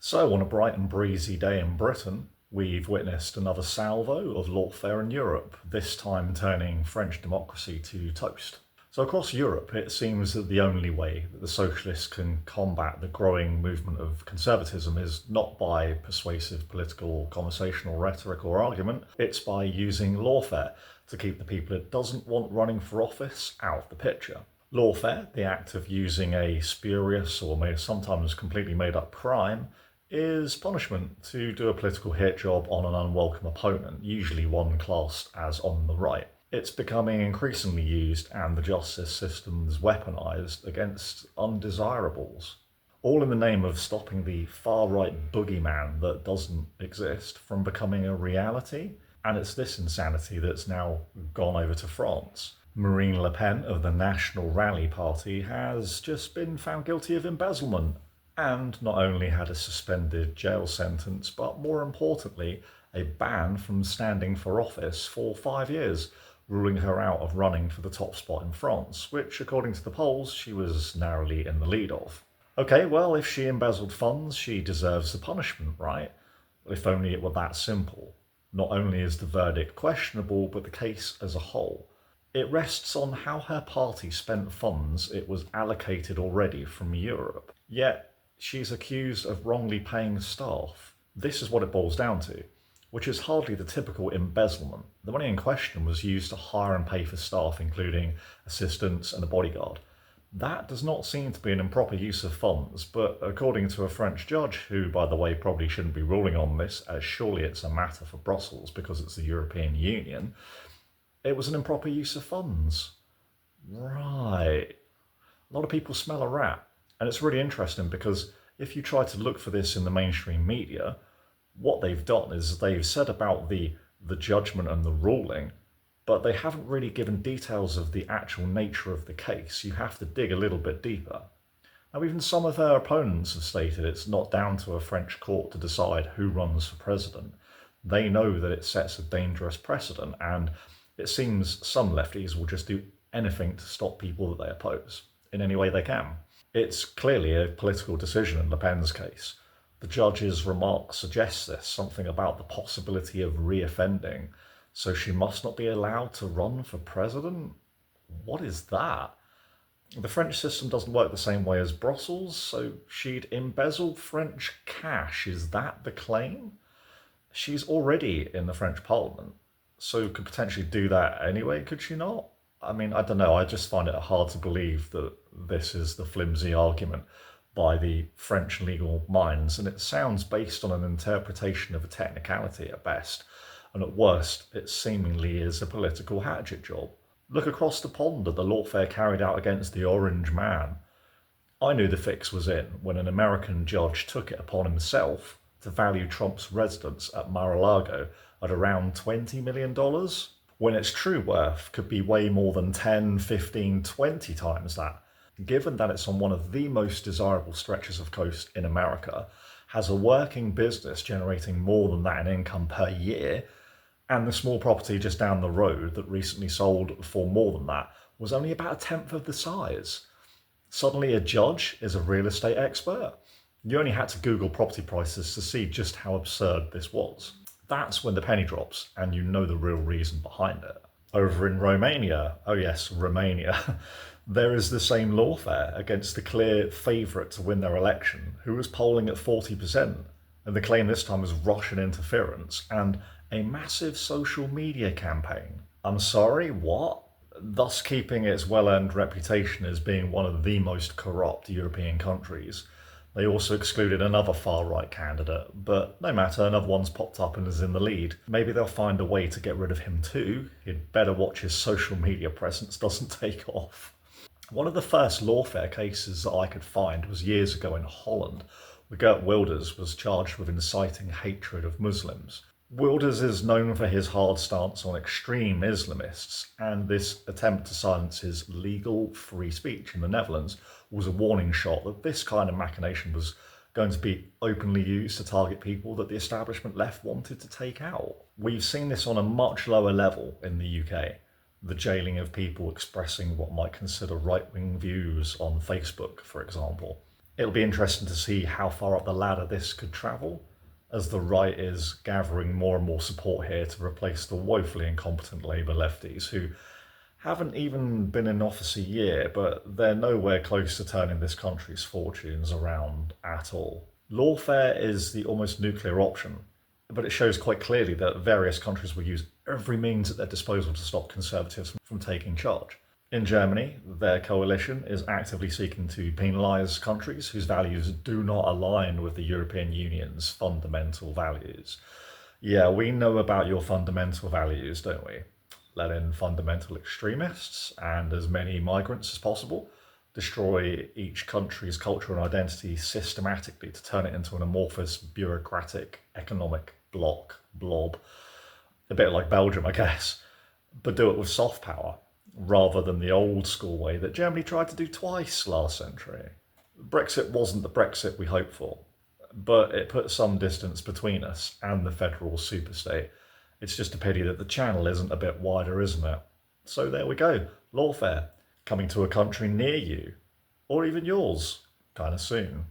So, on a bright and breezy day in Britain, we've witnessed another salvo of lawfare in Europe, this time turning French democracy to toast. So, across Europe, it seems that the only way that the socialists can combat the growing movement of conservatism is not by persuasive political, conversational rhetoric or argument, it's by using lawfare to keep the people it doesn't want running for office out of the picture. Lawfare, the act of using a spurious or sometimes completely made up crime, is punishment to do a political hit job on an unwelcome opponent, usually one classed as on the right. It's becoming increasingly used and the justice system's weaponised against undesirables. All in the name of stopping the far-right boogeyman that doesn't exist from becoming a reality. And it's this insanity that's now gone over to France. Marine Le Pen of the National Rally Party has just been found guilty of embezzlement and not only had a suspended jail sentence, but more importantly, a ban from standing for office for 5 years, ruling her out of running for the top spot in France, which, according to the polls, she was narrowly in the lead of. Okay, well, if she embezzled funds, she deserves the punishment, right? If only it were that simple. Not only is the verdict questionable, but the case as a whole. It rests on how her party spent funds it was allocated already from Europe. Yet, she's accused of wrongly paying staff. This is what it boils down to, which is hardly the typical embezzlement. The money in question was used to hire and pay for staff, including assistants and a bodyguard. That does not seem to be an improper use of funds, but according to a French judge, who, by the way, probably shouldn't be ruling on this, as surely it's a matter for Brussels because it's the European Union, it was an improper use of funds. Right. A lot of people smell a rat. And it's really interesting because if you try to look for this in the mainstream media, what they've done is they've said about the judgment and the ruling, but they haven't really given details of the actual nature of the case. You have to dig a little bit deeper. Now, even some of their opponents have stated it's not down to a French court to decide who runs for president. They know that it sets a dangerous precedent, and it seems some lefties will just do anything to stop people that they oppose in any way they can. It's clearly a political decision in Le Pen's case. The judge's remarks suggest this, something about the possibility of reoffending, so she must not be allowed to run for president? What is that? The French system doesn't work the same way as Brussels, so she'd embezzled French cash. Is that the claim? She's already in the French Parliament, so could potentially do that anyway, could she not? I mean, I don't know, I just find it hard to believe that this is the flimsy argument by the French legal minds, and it sounds based on an interpretation of a technicality at best, and at worst, it seemingly is a political hatchet job. Look across the pond at the lawfare carried out against the Orange Man. I knew the fix was in when an American judge took it upon himself to value Trump's residence at Mar-a-Lago at around $20 million. When its true worth could be way more than 10, 15, 20 times that, given that it's on one of the most desirable stretches of coast in America, has a working business generating more than that in income per year, and the small property just down the road that recently sold for more than that was only about a tenth of the size. Suddenly a judge is a real estate expert? You only had to Google property prices to see just how absurd this was. That's when the penny drops, and you know the real reason behind it. Over in Romania, oh yes, Romania, there is the same lawfare against the clear favourite to win their election, who was polling at 40%, and the claim this time was Russian interference and a massive social media campaign. I'm sorry, what? Thus keeping its well-earned reputation as being one of the most corrupt European countries. They also excluded another far-right candidate, but no matter, another one's popped up and is in the lead. Maybe they'll find a way to get rid of him too. He'd better watch his social media presence doesn't take off. One of the first lawfare cases that I could find was years ago in Holland, where Geert Wilders was charged with inciting hatred of Muslims. Wilders is known for his hard stance on extreme Islamists, and this attempt to silence his legal free speech in the Netherlands was a warning shot that this kind of machination was going to be openly used to target people that the establishment left wanted to take out. We've seen this on a much lower level in the UK. The jailing of people expressing what might consider right-wing views on Facebook, for example. It'll be interesting to see how far up the ladder this could travel, as the right is gathering more and more support here to replace the woefully incompetent Labour lefties who haven't even been in office a year, but they're nowhere close to turning this country's fortunes around at all. Lawfare is the almost nuclear option, but it shows quite clearly that various countries will use every means at their disposal to stop Conservatives from taking charge. In Germany, their coalition is actively seeking to penalise countries whose values do not align with the European Union's fundamental values. Yeah, we know about your fundamental values, don't we? Let in fundamental extremists and as many migrants as possible, destroy each country's culture and identity systematically to turn it into an amorphous, bureaucratic, economic blob. A bit like Belgium, I guess, but do it with soft power, rather than the old school way that Germany tried to do twice last century. Brexit wasn't the Brexit we hoped for, but it put some distance between us and the federal superstate. It's just a pity that the channel isn't a bit wider, isn't it? So there we go, Lawfare, coming to a country near you, or even yours, kind of soon.